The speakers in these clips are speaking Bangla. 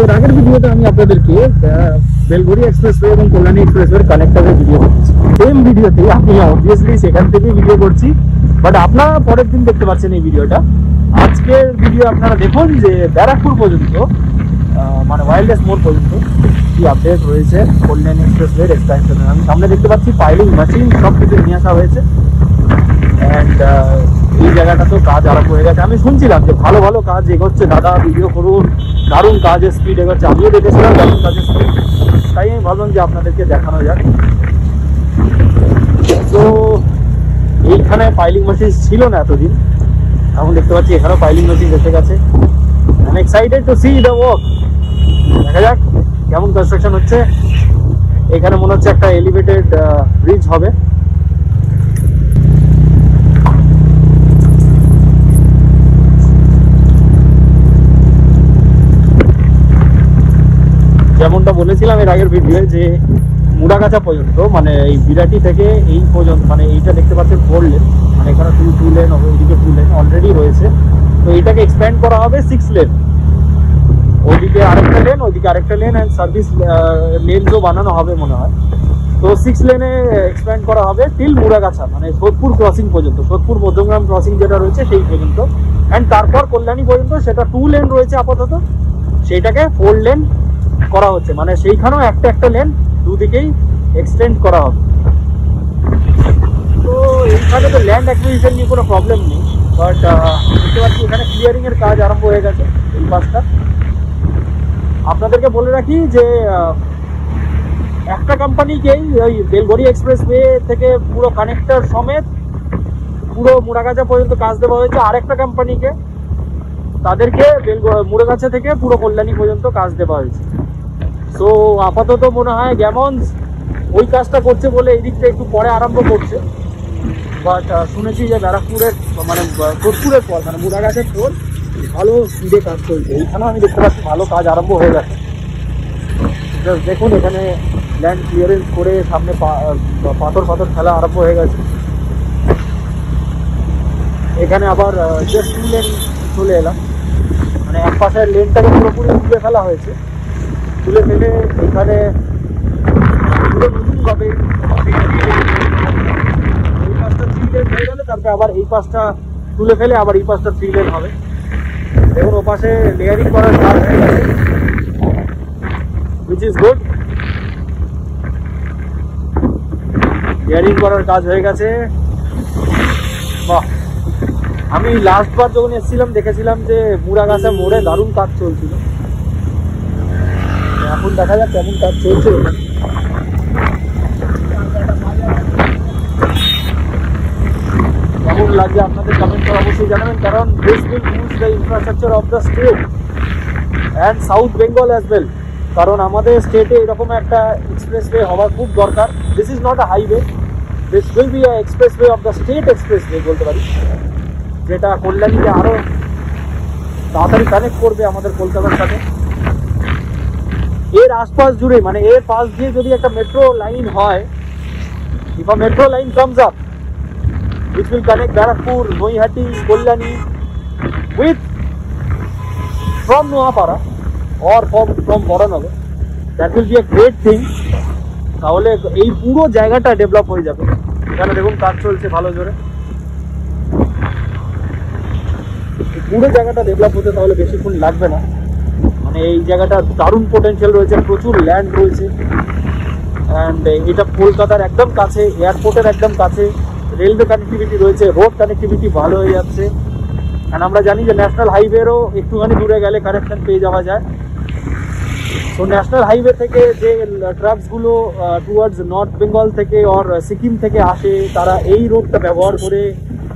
এর আগের ভিডিওতে আমি আপনাদেরকে বেলঘড়িয়া এক্সপ্রেসওয়ে এবং কল্যাণী এক্সপ্রেসওয়ের কানেক্টরের ভিডিও দিয়েছি। সেম ভিডিওতে আমি অবভিয়াসলি সেখান থেকে ভিডিও করছি, বাট আপনারা পরের দিন দেখতে পাচ্ছেন এই ভিডিওটা। আজকের ভিডিও আপনারা দেখুন যে ব্যারাকপুর পর্যন্ত মানে ওয়াইল্ডলেস মোড় পর্যন্ত কি আপডেট রয়েছে কল্যাণী এক্সপ্রেসওয়ের এক্সটেনশনের। আমি সামনে দেখতে পাচ্ছি পাইলিং মেশিন সব কিছু নিয়ে আসা হয়েছে অ্যান্ড এই জায়গাটা তো কাজ আরম্ভ হয়ে গেছে। আমি শুনছিলাম যে ভালো ভালো কাজ এগোচ্ছে, দাদা ভিডিও করুন, দারুণ কাজের স্পিড এগোচ্ছে, আমিও দেখেছিলাম দারুণ কাজের স্পিড, তাই আমি ভাবলাম যে আপনাদেরকে দেখানো যাক। তো এইখানে পাইলিং মেশিন ছিল না এতদিন, এখন দেখতে পাচ্ছি এখানেও পাইলিং মেশিন এসে গেছে। I am excited to C the work. দেখা যাক কেমন কনস্ট্রাকশন হচ্ছে। এখানে মনে হচ্ছে একটা এলিভেটেড ব্রিজ হবে। যেমনটা বলেছিলাম এর আগের ভিডিওয়ে যে মুড়াগাছা পর্যন্ত মানে এই বিরাটি থেকে এই পর্যন্ত মানে এইটা দেখতে পাচ্ছেন 4 লেন, মানে এখানে 2 লেন হবে, ওইদিকে 2 লেন অলরেডি রয়েছে। তো এইটাকে এক্সপ্যান্ড করা হবে 6 লেন, ওইদিকে আরেকটা লেন, ওইদিকে আরেকটা লেন অ্যান্ড সার্ভিস লেনসও বানানো হবে মনে হয়। তো 6 লেনে এক্সপ্যান্ড করা হবে টিল মুড়াগাছা মানে সোদপুর ক্রসিং পর্যন্ত, সোদপুর মধ্যমগ্রাম ক্রসিং যেটা রয়েছে সেই পর্যন্ত। অ্যান্ড তারপর কল্যাণী পর্যন্ত সেটা 2 লেন রয়েছে আপাতত, সেইটাকে 4 লেন করা হচ্ছে, মানে সেইখানেও একটা একটা লেন দুদিকেই এক্সটেন্ড করা হবে। তো এইখানে তো ল্যান্ড অ্যাকুইজিশন নিয়ে কোনো প্রবলেম নেই, বাট দেখতে পাচ্ছি এখানে ক্লিয়ারিং এর কাজ আরম্ভ হয়ে গেছে এই পাশটা। আপনাদেরকে বলে রাখি যে একটা কোম্পানিকেই ওই বেলঘড়িয়া এক্সপ্রেসওয়ে থেকে পুরো কানেক্টর সমেত পুরো মুড়াগাছা পর্যন্ত কাজ দেওয়া হয়েছে। আরেকটা কোম্পানিকে তাদেরকে মুড়াগাছা থেকে পুরো কল্যাণী পর্যন্ত কাজ দেওয়া হয়েছে। তো আপাতত মনে হয় গ্যামন্স ওই কাজটা করছে বলে এই দিকটা একটু পরে আরম্ভ করছে, বাট শুনেছি যে ব্যারাকপুরের মানে সোদপুরের পর মানে মুড়াগাছের পর ভালো স্পিডে কাজ চলছে। এইখানেও আমি দেখতে পাচ্ছি ভালো কাজ আরম্ভ হয়ে গেছে। জাস্ট দেখুন এখানে ল্যান্ড ক্লিয়ারেন্স করে সামনে পাথর ফেলা আরম্ভ হয়ে গেছে। এখানে আবার জাস্ট 2 লেন চলে এলাম, মানে এক পাশের লেনটাকে পুরোপুরি তুলে ফেলা হয়েছে। তুলে ফেলে এখানে পুরো নতুনভাবে এই পাশটা 3 লেন হয়ে গেলে তারপরে আবার এই পাশটা তুলে ফেলে আবার এই পাশটা 3 লেন হবে। দেখুন ও পাশে লেয়ারিং করার কাজ হয়ে গেছে, which is good। লেয়ারিং করার কাজ হয়ে গেছে, বাহ। আমি লাস্টবার যখন এসেছিলাম দেখেছিলাম যে মুড়াগাছা মোড়ে দারুণ কাজ চলছিল। এখন দেখা যাক কেমন কাজ চলছে। কেমন লাগছে আপনাদের কমেন্ট করে অবশ্যই জানাবেন, কারণ this will boost the infrastructure of the state and south Bengal as well. কারণ আমাদের স্টেটে এরকম একটা এক্সপ্রেসওয়ে হওয়া খুব দরকার। This is not a highway, this will be a expressway of the state expressway বলতে পারি, যেটা কল্যাণীকে আরও তাড়াতাড়ি কানেক্ট করবে আমাদের কলকাতার সাথে। এর আশপাশ জুড়ে মানে এর পাশ দিয়ে যদি একটা মেট্রো লাইন হয়, if a metro line comes up which will connect Barakpur, Noihati, Kollani with from Noapara or from Boranagar, that will be a great thing। তাহলে এই পুরো জায়গাটা ডেভেলপ হয়ে যাবে। এখানে দেখুন কাজ চলছে ভালো জোরে, পুরো জায়গাটা ডেভেলপ হতে তাহলে বেশিক্ষণ লাগবে না। মানে এই জায়গাটা দারুণ পোটেনশিয়াল রয়েছে, প্রচুর ল্যান্ড রয়েছে অ্যান্ড এটা কলকাতার একদম কাছে, এয়ারপোর্টের একদম কাছে, রেলওয়ে কানেক্টিভিটি রয়েছে, রোড কানেক্টিভিটি ভালো হয়ে যাচ্ছে। অ্যান্ড আমরা জানি যে ন্যাশনাল হাইওয়েরও একটুখানি দূরে গেলে কানেকশন পেয়ে যাওয়া যায়। তো ন্যাশনাল হাইওয়ে থেকে যে ট্রাকসগুলো টুয়ার্ডস নর্থ বেঙ্গল থেকে আর সিকিম থেকে আসে, তারা এই রোডটা ব্যবহার করে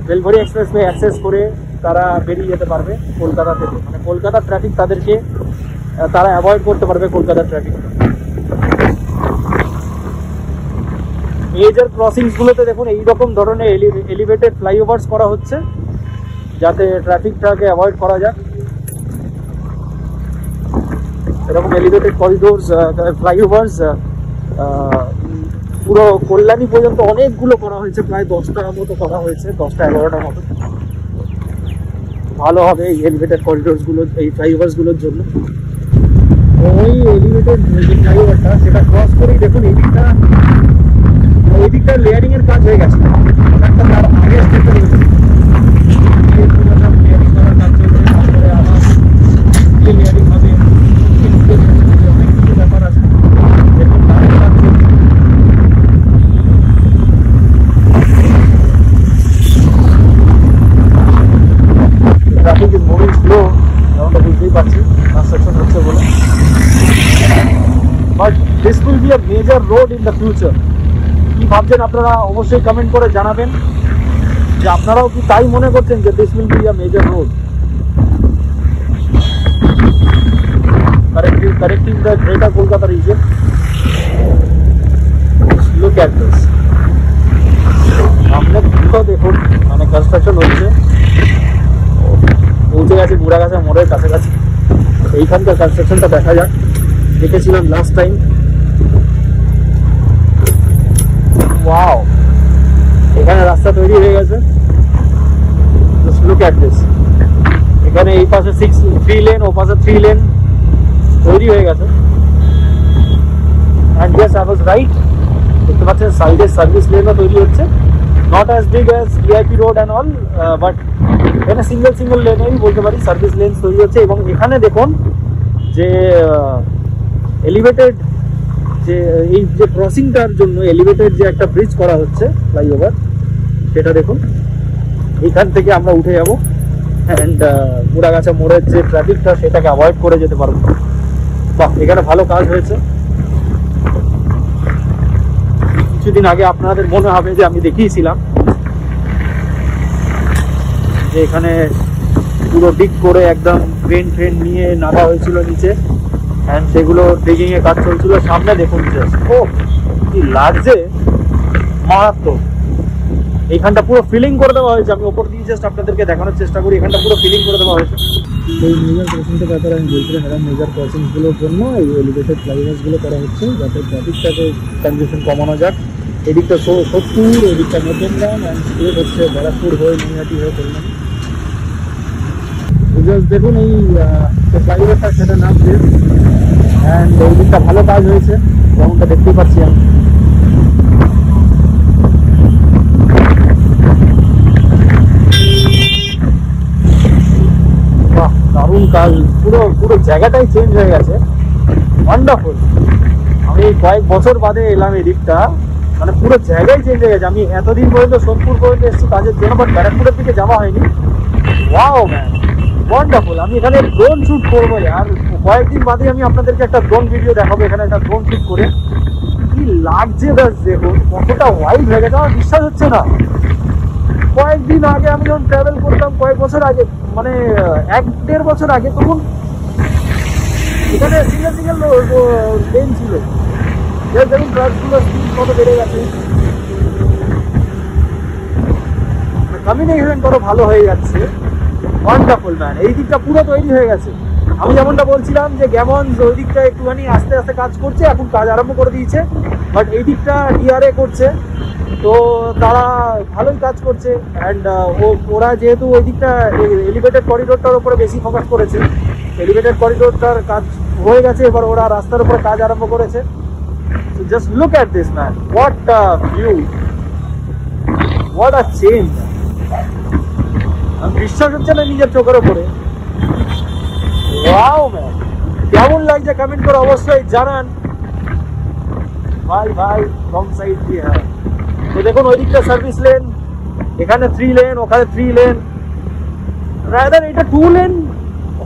বেলঘড়িয়া এক্সপ্রেসওয়ে অ্যাক্সেস করে তারা বেরিয়ে যেতে পারবে কলকাতা থেকে। মানে কলকাতার ট্রাফিক তাদেরকে তারা অ্যাভয়েড করতে পারবে কলকাতার ট্রাফিক। মেজর ক্রসিংসগুলোতে দেখুন এইরকম ধরনের এলিভেটেড ফ্লাইওভার্স করা হচ্ছে যাতে ট্রাফিকটাকে অ্যাভয়েড করা যায়। এরকম এলিভেটেড করিডোরস ফ্লাইওভার্স পুরো কল্যাণী পর্যন্ত অনেকগুলো করা হয়েছে, প্রায় 10টার মতো করা হয়েছে, 10টা-11টার মতো। ভালো হবে এই এলিভেটেড করিডোরসগুলো এই ফ্লাইওভার্সগুলোর জন্য। তো এলিভেটেড যে ফ্লাইওভারটা সেটা ক্রস করেই দেখুন এদিকটা লেয়ারিং এর কাজ হয়ে গেছে, একটা তার আগে স্টেপে রয়েছে লেয়ারিং করার কাজ চলছে, তারপরে আবার লেয়ারিং হবে, অনেক কিছু ব্যাপার আছে। দেখুন কাজ চলছে। ট্রাফিক ইজ মুভিং স্লো, যেমনটা বুঝতেই পারছি কনস্ট্রাকশন হচ্ছে বলে। But this will be a major road in the future. কি ভাবছেন আপনারা অবশ্যই কমেন্ট করে জানাবেন যে আপনারাও কি তাই মনে করছেন যে this will be a major road. Connecting the Greater Kolkata region. Look at this. সামনে দুটো দেখুন মানে কনস্ট্রাকশন হচ্ছে, পৌঁছে গেছে মুড়াগাছা মোড়ের কাছাকাছি। এইখানকার কনস্ট্রাকশনটা দেখা যাক, দেখেছিলাম লাস্ট টাইম। ওয়াও, এখানে রাস্তা তৈরি হয়ে গেছে। Just look at this. এখানে এই পাশে 3 লেন, ও পাশে 3 লেন তৈরি হয়ে গেছে। And yes, I was right. দেখতে পাচ্ছেন সাইডে সার্ভিস লেনও তৈরি হচ্ছে, not as big as VIP road and all, but এখানে সিঙ্গেল লেনেই বলতে পারি সার্ভিস লেন তৈরি হচ্ছে। এবং এখানে দেখুন যে এলিভেটেড যে এই যে ক্রসিংটার জন্য এলিভেটেড যে একটা ব্রিজ করা হচ্ছে ফ্লাইওভার, সেটা দেখুন এখান থেকে আমরা উঠে যাবো অ্যান্ড মুড়াগাছা মোড়ের যে ট্রাফিকটা সেটাকে অ্যাভয়েড করে যেতে পারবো। বাহ, এখানে ভালো কাজ হয়েছে। কিছুদিন আগে আপনাদের মনে হবে যে আমি দেখিয়েছিলাম যে এখানে পুরো ডিগ করে একদম ট্রেন নিয়ে নামা হয়েছিল নিচে, অ্যান্ড সেগুলো ডিগিং এ কাজ চলছিল। সামনে দেখুন ও কি লাগছে, মারাত্মক। এইখানটা পুরো ফিলিং করে দেওয়া হয়েছে। আমি ওপর দিয়ে জাস্ট আপনাদেরকে দেখানোর চেষ্টা করি, এখানটা পুরো ফিলিং করে দেওয়া হয়েছে। এই মেজর ক্রসিংটার ব্যাপারে আমি বলছিলাম, এরা মেজর ক্রসিংসগুলোর জন্য এই এলিভেটেড ফ্লাইওভার্সগুলো করা হচ্ছে যাতে ট্রাফিকটাকে কনজেশন কমানো যাক। এদিকটা 70, এদিকটা নতুনগ্রাম, অ্যান্ড স্টেট হচ্ছে ব্যারাকপুর হয়ে নৈহাটি হয়ে কল্যাণ। জাস্ট দেখুন এই যে ফ্লাইওভারটা সেটা নামছে, অ্যান্ড এই দিকটা ভালো কাজ হয়েছে যেমনটা দেখতেই পাচ্ছি আমি। বাহ, দারুণ কাজ, পুরো জায়গাটাই চেঞ্জ হয়ে গেছে, ওয়ান্ডারফুল। আমি কয়েক বছর বাদে এলাম এই দিকটা, মানে পুরো জায়গায় চেঞ্জ হয়ে গেছে। আমি এতদিন পর্যন্ত সোদপুর পর্যন্ত এসেছি কাজের জন্য, বাট ব্যারাকপুরের দিকে যাওয়া হয়নি। Wow man, wonderful. আমি এখানে ড্রোন শুট করবো, আর কয়েকদিন বাদে আমি আপনাদেরকে একটা ড্রোন ভিডিও দেখাবো, এখানে একটা ড্রোন শুট করে কি লাগছে দেখুন, কতটা ওয়াইল্ড হয়ে গেছে। আমার বিশ্বাস হচ্ছে না, কয়েকদিন আগে আমি যখন ট্রাভেল করতাম, কয়েক বছর আগে, মানে 1-1.5 বছর আগে, তখন এখানে সিঙ্গেল লেন ছিল। দেখুন ট্রাকগুলোর স্পিড কত বেড়ে গেছে, কমিউনিকেশন কত ভালো হয়ে যাচ্ছে। ওয়ান্ডারফুল ম্যান, এই দিকটা পুরো তৈরি হয়ে গেছে। আমি যেমনটা বলছিলাম যে গ্যামনস ওই দিকটা একটুখানি আস্তে আস্তে কাজ করছে, এখন কাজ আরম্ভ করে দিয়েছে, বাট এই দিকটা ডিআরএ করছে, তো তারা ভালোই কাজ করছে। অ্যান্ড ওরা যেহেতু ওই দিকটা এলিভেটেড করিডোরটার উপরে বেশি ফোকাস করেছে, এলিভেটেড করিডোরটার কাজ হয়ে গেছে, এবার ওরা রাস্তার উপরে কাজ আরম্ভ করেছে। Just look at this man, what a view, what a change. বিশ্বাস হচ্ছে না নিজের চোখের উপরে। ওয়াও ম্যান, কেমন লাগছে কমেন্ট করে অবশ্যই জানান ভাই রং সাইড দিয়ে। হ্যাঁ, তো দেখুন ওই দিকটা সার্ভিস লেন, এখানে 3 লেন, ওখানে 3 লেন। রাদার এটা 2 লেন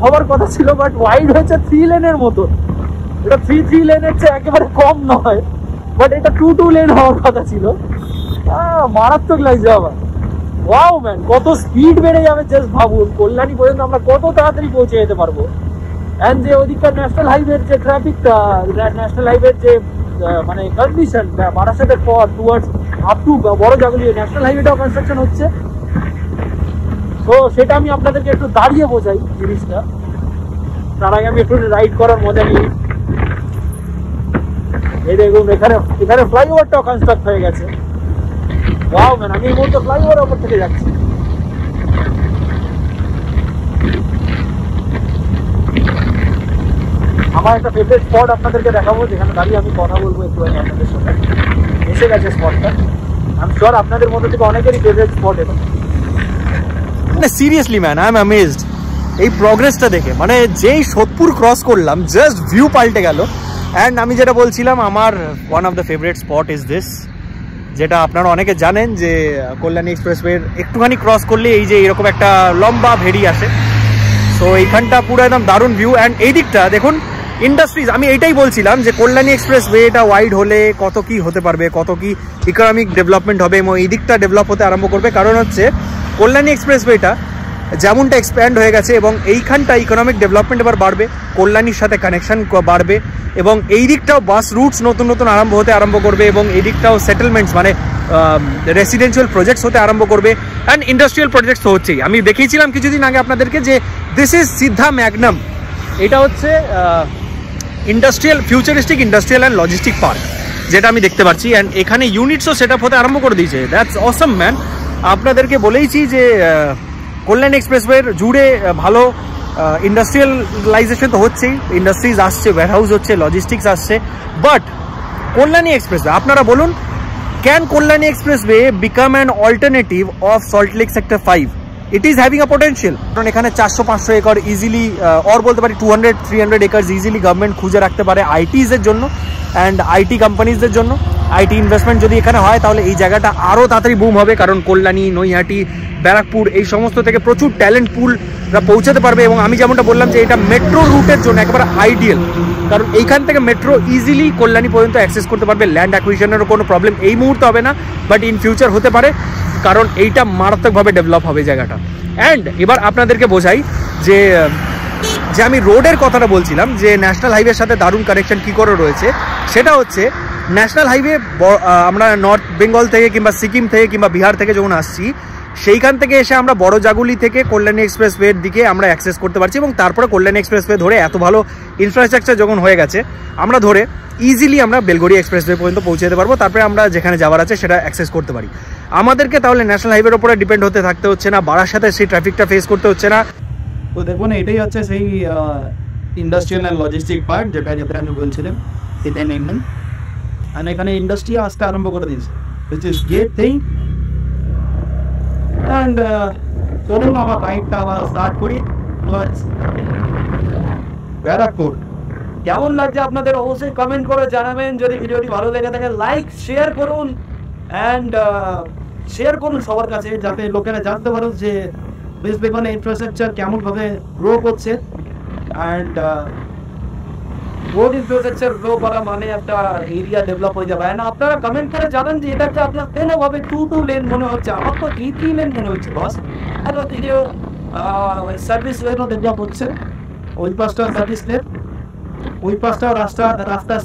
হওয়ার কথা ছিল, বাট ওয়াইড হয়েছে 3 লেনের মতো। এটা 3 লেনের চেয়ে একেবারে কম নয়, বাট এটা 2 লেন হওয়ার কথা ছিল। মারাত্মক লাগছে আবার। ওয়াও ম্যান, কত স্পিড বেড়ে যাবে জাস্ট ভাবুন, কল্যাণী পর্যন্ত আমরা কত তাড়াতাড়ি পৌঁছে যেতে পারবো। অ্যান্ড যে ওইদিকটা ন্যাশনাল হাইওয়ের যে ট্রাফিকটা, ন্যাশনাল হাইওয়ের যে মানে কন্ডিশন, বারাসাতের পর টুয়ার্ডস আপ টু বড় জাগুলি ন্যাশনাল হাইওয়েটাও কনস্ট্রাকশন হচ্ছে। তো সেটা আমি আপনাদেরকে একটু দাঁড়িয়ে বোঝাই জিনিসটা, তার আগে আমি একটু রাইড করার মজা নিই। এই দেখুন এখানে ফ্লাইওভারটাও কনস্ট্রাক্ট হয়ে গেছে। ওয়াও ম্যান, আমি এই মুহূর্তে ফ্লাইওভার ওপর থেকে যাচ্ছি। আমার একটা ফেভারিট স্পট আপনাদেরকে দেখাবো, যেখানে দাঁড়িয়ে আমি কথা বলবো একটু আপনাদের সাথে। এসে গেছে স্পটটা, আমি শিওর আপনাদের মধ্যে থেকে অনেকেরই ফেভারিট স্পট এটা। মানে seriously man, I am amazed এই প্রগ্রেসটা দেখে। মানে যেই সোদপুর ক্রস করলাম জাস্ট ভিউ পাল্টে গেল। অ্যান্ড আমি যেটা বলছিলাম, আমার one of the favourite sport is this, যেটা আপনারা অনেকে জানেন যে কল্যাণী এক্সপ্রেসওয়ের একটুখানি ক্রস করলে এই যে এরকম একটা লম্বা ভেরি আসে। সো এইখানটা পুরো একদম দারুণ ভিউ। অ্যান্ড এই দিকটা দেখুন ইন্ডাস্ট্রিজ, আমি এইটাই বলছিলাম যে কল্যাণী এক্সপ্রেসওয়েটা ওয়াইড হলে কত কি হতে পারবে, কত কি ইকোনমিক ডেভেলপমেন্ট হবে এবং এই দিকটা ডেভেলপ হতে আরম্ভ করবে। কারণ হচ্ছে কল্যাণী এক্সপ্রেসওয়েটা যেমনটা এক্সপ্যান্ড হয়ে গেছে এবং এইখানটা ইকোনমিক ডেভেলপমেন্ট এবার বাড়বে, কল্যাণীর সাথে কানেকশন বাড়বে এবং এই দিকটাও বাস রুটস নতুন নতুন হতে আরম্ভ করবে এবং এই দিকটাও সেটেলমেন্টস মানে রেসিডেন্সিয়াল প্রজেক্টস হতে আরম্ভ করবে। অ্যান্ড ইন্ডাস্ট্রিয়াল প্রজেক্টস তো হচ্ছেই। আমি দেখিয়েছিলাম কিছুদিন আগে আপনাদেরকে যে দিস ইজ সিদ্ধা ম্যাগনাম, এটা হচ্ছে industrial futuristic industrial and logistic park, যেটা আমি দেখতে পাচ্ছি। অ্যান্ড এখানে ইউনিটসও সেট আপ হতে আরম্ভ করে দিয়েছে। That's Assam man. আপনাদেরকে বলেইছি যে কল্যাণ এক্সপ্রেসওয়ের জুড়ে ভালো ইন্ডাস্ট্রিয়ালাইজেশন তো হচ্ছেই, ইন্ডাস্ট্রিজ আসছে, ওয়্যারহাউস হচ্ছে, লজিস্টিক্স আসছে। বাট কল্যাণী এক্সপ্রেসওয়ে, আপনারা বলুন, can Kalyani expressway become an alternative of Salt Lake sector 5? It is having a potential. কারণ এখানে 400-500 একর ইজিলি, অর বলতে পারি 200-300 একর ইজিলি গভর্নমেন্ট খুঁজে রাখতে পারে আইটিজের জন্য অ্যান্ড আইটি কোম্পানিজদের জন্য। আইটি ইনভেস্টমেন্ট যদি এখানে হয় তাহলে এই জায়গাটা আরও তাড়াতাড়ি বুম হবে, কারণ কল্যাণী, নৈহাটি, ব্যারাকপুর এই সমস্ত থেকে প্রচুর ট্যালেন্ট পুলরা পৌঁছাতে পারবে। এবং আমি যেমনটা বললাম যে এটা মেট্রো রুটের জন্য একেবারে আইডিয়াল, কারণ এইখান থেকে মেট্রো ইজিলি কল্যাণী পর্যন্ত অ্যাক্সেস করতে পারবে। ল্যান্ড অ্যাকুইজিশনেরও কোনো প্রবলেম এই মুহূর্তে হবে না, বাট ইন ফিউচার হতে পারে, কারণ এইটা মারাত্মকভাবে ডেভেলপ হবে জায়গাটা। অ্যান্ড এবার আপনাদেরকে বোঝাই যে আমি রোডের কথাটা বলছিলাম, যে ন্যাশনাল হাইওয়ের সাথে দারুণ কানেকশন কী করে রয়েছে। সেটা হচ্ছে ন্যাশনাল হাইওয়ে আমরা নর্থ বেঙ্গল থেকে কিংবা সিকিম থেকে কিংবা বিহার থেকে যখন আসছি, সেইখান থেকে এসে আমরা বড় জাগুলি থেকে কল্যাণী এক্সপ্রেসওয়ের দিকে আমরা অ্যাক্সেস করতে পারছি। এবং তারপরে কল্যাণী এক্সপ্রেসওয়ে ধরে এত ভালো ইনফ্রাস্ট্রাকচার যখন হয়ে গেছে, আমরা ধরে ইজিলি আমরা বেলগড়িয়া এক্সপ্রেসওয়ে পর্যন্ত পৌঁছে যেতে পারবো। তারপরে আমরা যেখানে যাওয়ার আছে সেটা অ্যাক্সেস করতে পারি। আমাদেরকে তাহলে ন্যাশনাল হাইওয়ের ওপরে ডিপেন্ড হতে থাকতে হচ্ছে না, বাড়ার সাথে সেই ট্রাফিকটা ফেস করতে হচ্ছে না। তো দেখুন, এটাই হচ্ছে সেই ইন্ডাস্ট্রিয়াল অ্যান্ড লজিস্টিক পার্ক যেটা আমি বলছিলাম, সেটাই নেমলেন। আর এখানে ইন্ডাস্ট্রি আসতে আরম্ভ করে দিয়েছে, which is great thing. And চলুন আমার বাইকটা আবার স্টার্ট করি। ব্যারাকপুর কেমন লাগছে আপনাদের অবশ্যই কমেন্ট করে জানাবেন। যদি ভিডিওটি ভালো লেগে থাকে লাইক শেয়ার করুন, অ্যান্ড শেয়ার করুন সবার কাছে, যাতে লোকেরা জানতে পারুন যে ওয়েস্ট বেঙ্গলের ইনফ্রাস্ট্রাকচার কেমনভাবে গ্রো করছে। অ্যান্ড রোড ইনফ্রাস্ট্রাকচার গ্রো করা মানে একটা এরিয়া ডেভেলপ হয়ে যাবে। অ্যান্ড আপনারা কমেন্ট করে জানান যে এটাকে আপনার কেনভাবে 2 লেন মনে হচ্ছে, আমার তো 3 লেন মনে হচ্ছে বস। এত দিকেও সার্ভিস লেনও ডেভেলপ হচ্ছে, ওই পাশটা সার্ভিস লেন, ওই পাশটাও রাস্তা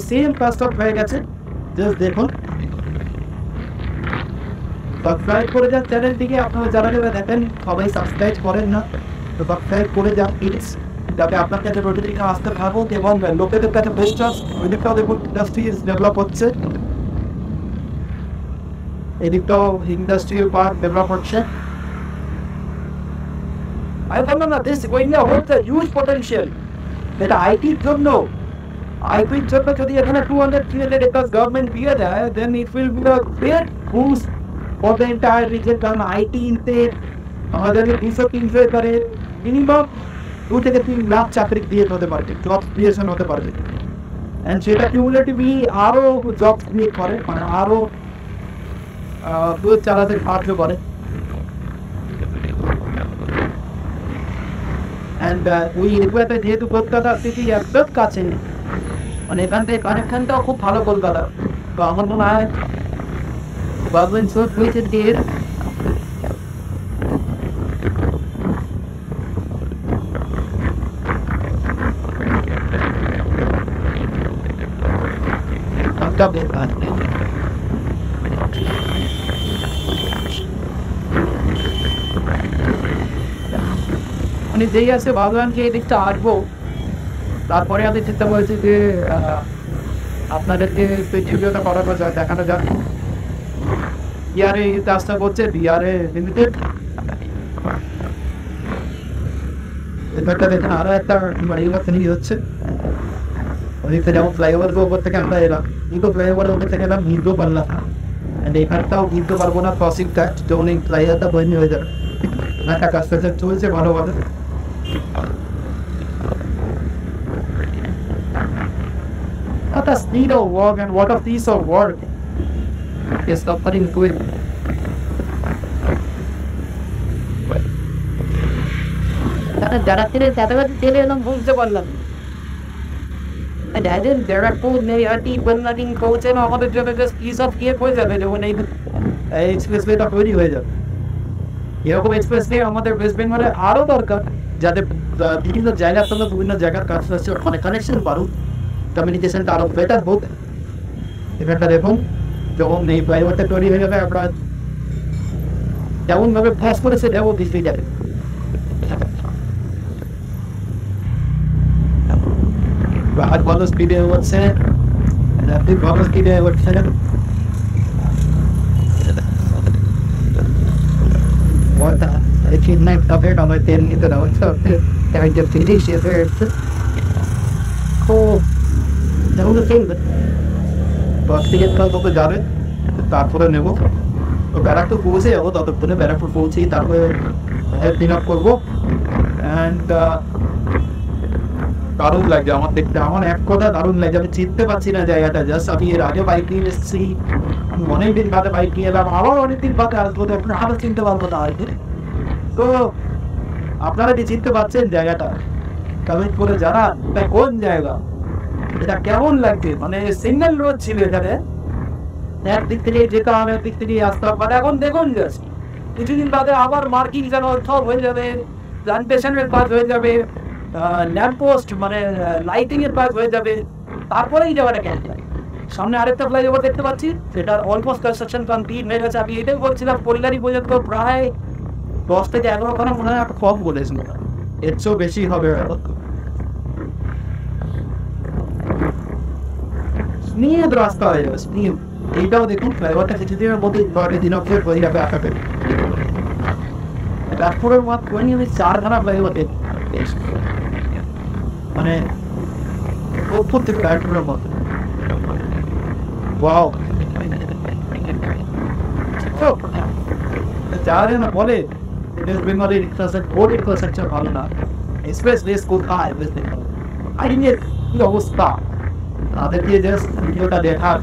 সেম পাশটা হয়ে গেছে। জাস্ট দেখুন, সাবস্ক্রাইব করে যান চ্যানেলটিকে। আপনারা যারা যারা দেখেন সবাই সাবস্ক্রাইব করেন না, তো সাবস্ক্রাইব করে যান প্লিজ, যাতে আপনার কাছে নোটিফিকেশন আসতে থাকুক এবং লোকেদের কাছে বেস্ট ওইদিকটাও দেখুন ইন্ডাস্ট্রিজ ডেভেলপ হচ্ছে, এদিকটাও ইন্ডাস্ট্রিয়াল পার্ক ডেভেলপ হচ্ছে। আমি বললাম না, this India holds a huge potential. এটা আইটির জন্য যদি এখানে 200-300 একর গভর্নমেন্ট দিয়ে দেয়, then it will be a great boost for the entire region. কারণ আইটিতে আমাদের 200-300 একরে মিনিমাম 2 থেকে 3 লাখ চাকরি ক্রিয়েট হতে পারবে, জব ক্রিয়েশন হতে পারবে। অ্যান্ড সেটা কিউমুলেটিভলি আরও জব ক্রিয়েট করে, মানে আরও দুধ চালাতে সাহায্য করে। অ্যান্ড ওই এরিয়াতে যেহেতু কলকাতা সিটি একদম কাছে, মানে এখান থেকে কানেকশনটাও খুব ভালো কলকাতা। তো আমার মনে হয় গভর্নমেন্ট সোর্স হয়েছে দিয়ে মানে যেই আছে ভাবলাম যে এই দিকটা আসবো, তারপরে আমি চিন্তা করেছি যে আপনাদেরকে ভিডিওটা করানো যায়, দেখানো যাক। বিহারে এই কাজটা করছে, বিহারে লিমিটেড। এবারটা দেখেন আরো একটা ইউনিভার্সিটি হচ্ছে ওদিকে যেমন ফ্লাইওভার উপর থেকে আমরা এলাম ইকো ফ্লাইওভারের উপর থেকে এলাম ঘুরতেও পারলাম না অ্যান্ড এখানটাও ঘুরতে পারবো না ক্রসিং কাজ যখন এই ফ্লাইওভারটা বন্ধ হয়ে যাবে একটা কাজ চলছে ভালোভাবে What a speed of work and what a piece of work is something good. যারা ছেলে চাতাবাতি ছেলে এলাম বুঝতে পারলাম যাদের ব্যারাকপুর নেই বন্যাদিন পৌঁছে না আমাদের জন্য জাস্ট পিস অফ কেক হয়ে যাবে যখন এই এক্সপ্রেসওয়েটা তৈরি হয়ে যাবে এরকম এক্সপ্রেসওয়ে আমাদের ওয়েস্ট বেঙ্গলে আরও দরকার যাদের বিভিন্ন জায়গার সঙ্গে বিভিন্ন জায়গার কাজ হচ্ছে ওখানে কানেকশন পারুক কমিউনিকেশনটা আরও বেটার হোক এখানটা দেখুন যখন এই ফ্লাইওভারটা তৈরি হয়ে যাবে আমরা যেমনভাবে ফ্যাস করেছে তেমন কিছুই যাবে আর ভালো স্পিডে হচ্ছে আপনি ভালো স্পিডে হচ্ছে If you knife up here, I'm like, then you know, it's up there. I just finish it there. Cool. That was the thing. But the get called over Jared, start for the new. তো ব্যারাকপুর পৌঁছে যাবো ততক্ষণে ব্যারাকপুর পৌঁছেই তারপরে হেল্পিং আপ করবো অ্যান্ড দারুণ লাগছে আমার দেখতে আমার এক কথা দারুণ লাগছে আমি চিনতে পারছি না জায়গাটা জাস্ট আমি এর আগে বাইক নিয়ে এসেছি আমি অনেকদিন বাদে বাইক নিয়ে এলাম আবার অনেকদিন বাদে আসবো তো এখন আরও চিনতে পারবো না আর কি তো আপনারা কি চিনতে পারছেন জায়গাটা কমেন্ট করে জানান এটা কোন জায়গা এটা কেমন লাগছে মানে সিঙ্গেল রোড ছিল এখানে একদিক থেকে যেতাম একদিক থেকে আসতাম বাট এখন দেখুন জাস্ট কিছুদিন বাদে আবার মার্কিং যেন সব হয়ে যাবে প্লান্টেশনের কাজ হয়ে যাবে ল্যাম্প পোস্ট মানে লাইটিং এর কাজ হয়ে যাবে তারপরে এই জায়গাটা কেন যায় সামনে আরেকটা ফ্লাইওভার দেখতে পাচ্ছি সেটার অলমোস্ট কনস্ট্রাকশন কমপ্লিট হয়ে গেছে আমি এটাই বলছিলাম কল্যাণী পর্যন্ত প্রায় 10 থেকে 11 খানা মনে হয় একটা কম বলেছিল এর চেয়েও বেশি হবে স্মিথ রাস্তা হয়ে যাবে স্মিথ এইটাও দেখুন ফ্লাইওভারটা কিছুদিনের মধ্যে দিনকে হয়ে যাবে আশা করি রাজপুরের মাত্র আমি 4 খানা ফ্লাইওভার মানে উপর থেকে রাজপুরের মধ্যে ওয়াও যারা না বলে ওয়েস্ট বেঙ্গলের ইনফ্রাস্ট্রাকচার ভালো না এক্সপ্রেস ওয়েজ কোথায় ওয়েস্ট বেঙ্গল আইনের কি অবস্থা তাদের দিয়ে জাস্ট ভিডিওটা দেখার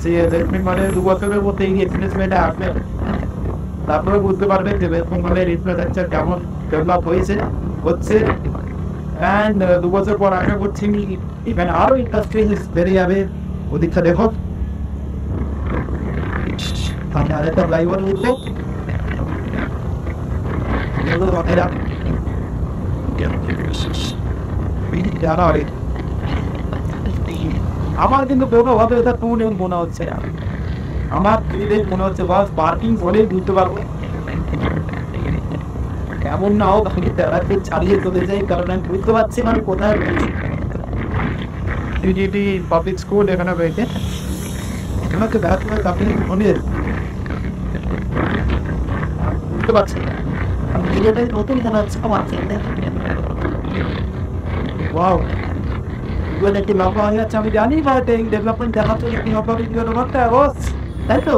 যে ওয়েস্ট বেঙ্গলের 2 বছরের মধ্যে এই এক্সপ্রেসওয়েটা আসবে তারপরে বুঝতে পারবে যে ওয়েস্ট বেঙ্গলের ইনফ্রাস্ট্রাকচার কেমন ডেভেলপ হয়েছে হচ্ছে অ্যান্ড 2 বছর পর আশা করছি এখানে আরও ইন্ডাস্ট্রিজ বেড়ে যাবে ওদিকটা দেখো আরেকটা ফ্লাইওভার উঠবো আমার কিন্তু কোনোভাবে ওটা টু লেন মনে হচ্ছে না আমার 3 লেন মনে হচ্ছে বাস পার্কিং করে বুঝতে পারবো এমন না হোক আমি তেরাকে চালিয়ে চলে যাই কারণ আমি বুঝতে পারছি মানে কোথায় টিজিটি পাবলিক স্কুল এখানে রয়েছে এখানে ব্যারাকপুর আপনি মনে বুঝতে পারছি আমি ভিডিওটাই নতুন জানাচ্ছি আমার ওয়াও এগুলো একটি লম্বা হয়ে যাচ্ছে আমি জানি বাট এই ডেভেলপমেন্ট দেখাচ্ছে একটি লম্বা ভিডিও করতে রোজ তাই তো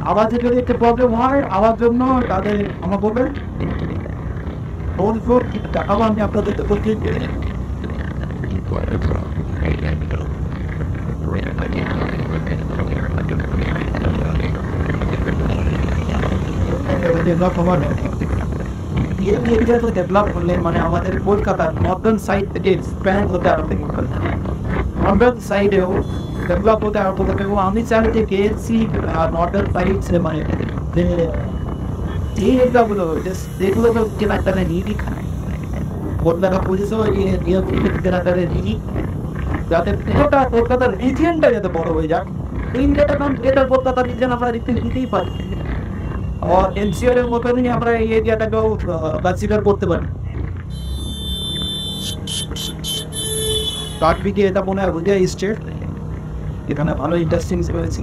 আওয়াজের যদি একটা প্রবলেম হয় আওয়াজ জন্য তাদের আমার বলবেন দেখাবো আমি আপনাদের ডেভেলপ করলে মানে আমাদের কলকাতার নর্দার্ন সাইড থেকে এক্সপ্যান্ড হতে আরম্ভ করতে নর্দার্ন সাইডেও ডেভেলপ হতে আরম্ভ করতে এবং আমি চাই যে কেএসসি নর্দার্ন সাইডস মানে এই এরিয়াগুলো যেগুলো কেনাকাটা নিয়ে খায় কলকাতা পুলিশও নিয়ে যাতে পুরোটা কলকাতার রিজিয়নটা যাতে বড় হয়ে যাক ইন্ডিয়াটা কারণ গ্রেটার কলকাতার রিজিয়ন আমরা দেখতে নিতেই পারি আর এনসিআর এর মতনই আমরা এই এরিয়াটাকেও কনসিডার করতে পারি কাঠবিকে এটা মনে হয় বুঝে স্টেট এখানে ভালো ইন্ডাস্ট্রি রয়েছে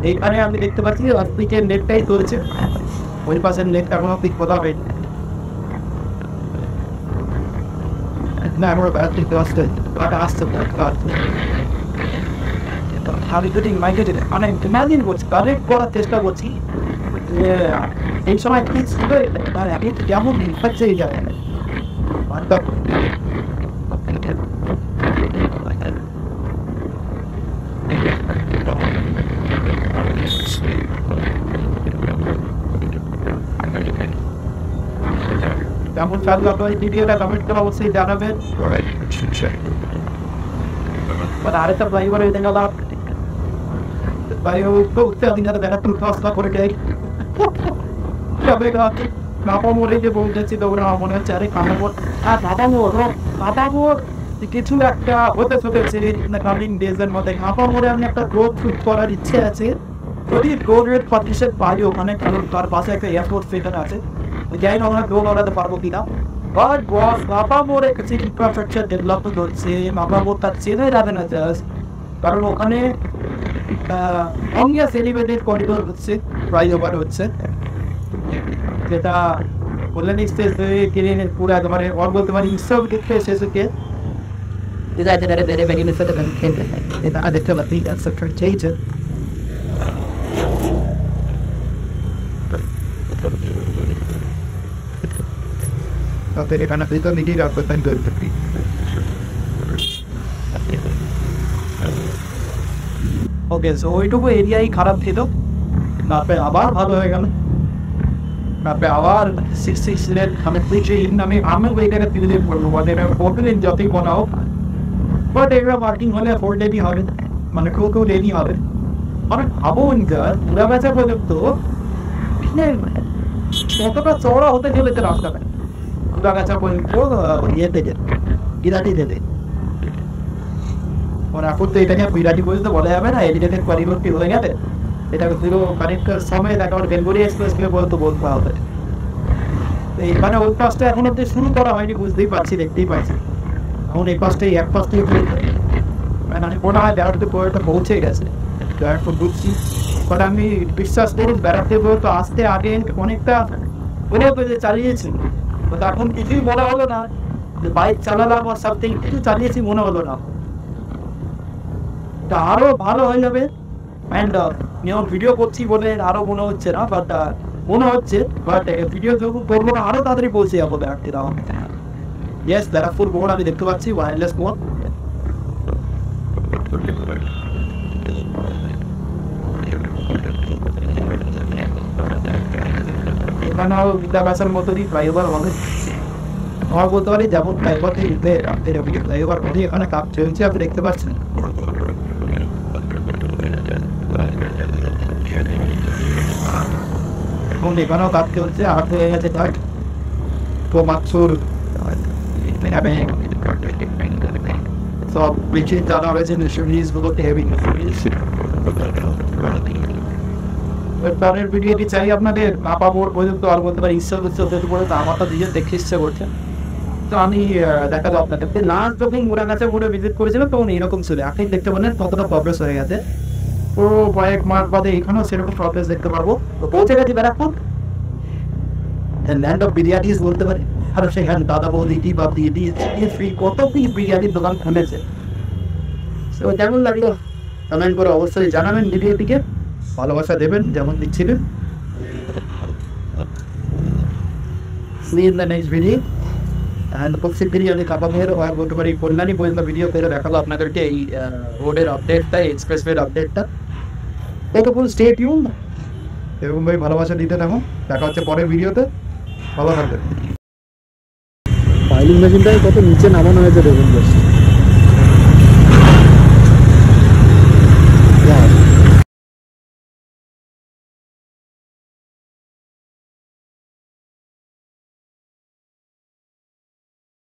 এইখানে আমি দেখতে পাচ্ছি অর্থিকের নেটটাই চলছে ওই পাশের নেটটা এখনো ঠিক কোথাও হয়নি না আমরা ব্যাটারি আসতে আসতে আমি যদি মাইকে মানে ইমাজিন করছি কারেক্ট করার চেষ্টা করছি যে এই সময় কি ছিল মানে আমি কেমন হচ্ছে এই জায়গায় কেমন চালু আপনার ভিডিওটা কমেন্ট করে অবশ্যই জানাবেন আরেকটা ভাই বলে দেখা ভাই তো উঠতে দিন দেখা তুমি খাওয়া করে দেয় বাবা মোড়ে যে বলতেছি তো ওরা মনে হচ্ছে আরে কামাবো আর বাবা মোড় কিছু একটা হতে চলেছে কামিং ডেজের মধ্যে কাপা মোড়ে আমি একটা গ্রোথ শুট করার ইচ্ছে আছে যদি গ্রোথ রেট পার্টিসেট পাই ওখানে কারণ তার পাশে একটা এয়ারপোর্ট সেখানে আছে যাই না আমরা গ্রো করাতে পারবো কিনা বাট বস বাবা মোড়ে কিছু ইনফ্রাস্ট্রাকচার ডেভেলপমেন্ট হচ্ছে বাবা মোড় তার চেনে যাবে না জাস্ট কারণ ওখানে অঙ্গিয়া সেলিব্রেটেড করিডোর হচ্ছে ফ্লাইওভার হচ্ছে যেটা কল্যাণ এক্সপ্রেস ট্রেনের পুরো একেবারে ওর বলতে পারি সব ক্ষেত্রে শেষকে এটা দেখতে পাচ্ছি তাদের এখানে ভিতর নিজেই রাখবেন করতে ওকে সো ওইটুকু এরিয়াই খারাপ ছিল তারপরে আবার ভালো হয়ে গেল তারপরে আবার 66 লেন আমি আমি ওইটাকে দিলে পড়বো হোটেলের যতই বানাও বাট এগুলো পার্কিং হলে ফোর্ডেরই হবে মানে কেউ রেডি হবে মানে ভাবুন পুরা বেচা পর্যন্ত কতটা চওড়া হতে গেলে তো রাস্তা নেই পুরা বেচা পর্যন্ত ইয়েতে যেত বিরাটি যেতে মানে এখন তো এটা নিয়ে বিরাটি পর্যন্ত বলা যাবে না এডিটেড পরিবর্তন হয়ে গেছে এটাকে পুরো কানেক্টার সময় দেখা বেঙ্গলি এক্সপ্রেসকে বলতে হবে মানে ওই পাশটা এখন অব্দি শুরু করা হয়নি বুঝতেই পারছি দেখতেই পাচ্ছি এখন এই পাশটাই এক পাশটাই মানে মনে হয় বেড়াতে পড়েটা পৌঁছে গেছে বুঝছি বাট আমি বিশ্বাস করি বেড়াতে তো আসতে আগে অনেকটা মনে হতো চালিয়েছি তো এখন কিছুই বলা হলো না বাইক চালালাম আর সামথিং কিছু চালিয়েছি মনে হলো না তা আরো ভালো হয়ে যাবে অ্যান্ড ভিডিও করছি বলে আরো মনে হচ্ছে না বাট মনে হচ্ছে বাট ভিডিও যখন করবো না আরো তাড়াতাড়ি পৌঁছে যাবো ব্যাগটি দাও ইয়েস ব্যারাকপুর মোড় আমি দেখতে পাচ্ছি ওয়্যারলেস মোড় এখানেও বিদ্যাবাসের মতনই ফ্লাইওভার হবে আমার বলতে পারি যেমন ফ্লাইওভার থেকে ফ্লাইওভার মধ্যে এখানে কাজ চলছে আপনি দেখতে পাচ্ছেন এখন এখানেও কাজ চলছে আর হয়ে গেছে তো মাছুর সব বেশি জানা হয়েছে জিনিসগুলোতে হেভি তাদের ভিডিওটি চাই আপনাদের মাপা বোর্ড পর্যন্ত আর বলতে পারি ইচ্ছা করছে পড়ে তো আমারটা নিজে দেখে ইচ্ছা করছে তো আমি দেখা যাবো আপনাদের লাস্ট যখন মোড়া গাছে মোড়ে ভিজিট করেছিলাম তখন এইরকম ছিল এখন দেখতে পারেন কতটা প্রগ্রেস হয়ে গেছে ও কয়েক মাস বাদে এখানেও সেরকম প্রগ্রেস দেখতে পারবো তো পৌঁছে গেছি ব্যারাকপুর ল্যান্ড অফ বিরিয়ানিজ বলতে পারি আর সেখানে দাদা বৌদি টি বা ফ্রি কত কি বিরিয়ানির দোকান খুলেছে তো যেমন লাগলো কমেন্ট করে অবশ্যই জানাবেন ভিডিওটিকে ভালোবাসা দেবেন যেমন দিচ্ছিলেন see in the next video and প্রত্যেক ভিডিওতে কাপামের আর বলতে পারি কল্যাণী পর্যন্ত ভিডিও করে দেখাবো আপনাদেরকে এই রোডের আপডেটটা এক্সপ্রেসওয়ের আপডেটটা ততক্ষণ স্টে টিউন এরকম ভাবে ভালোবাসা দিতে থাকুন দেখা হচ্ছে পরের ভিডিওতে ভালো থাকবেন ফাইলিং মেশিনটাই কত নিচে নামানো হয়েছে দেখুন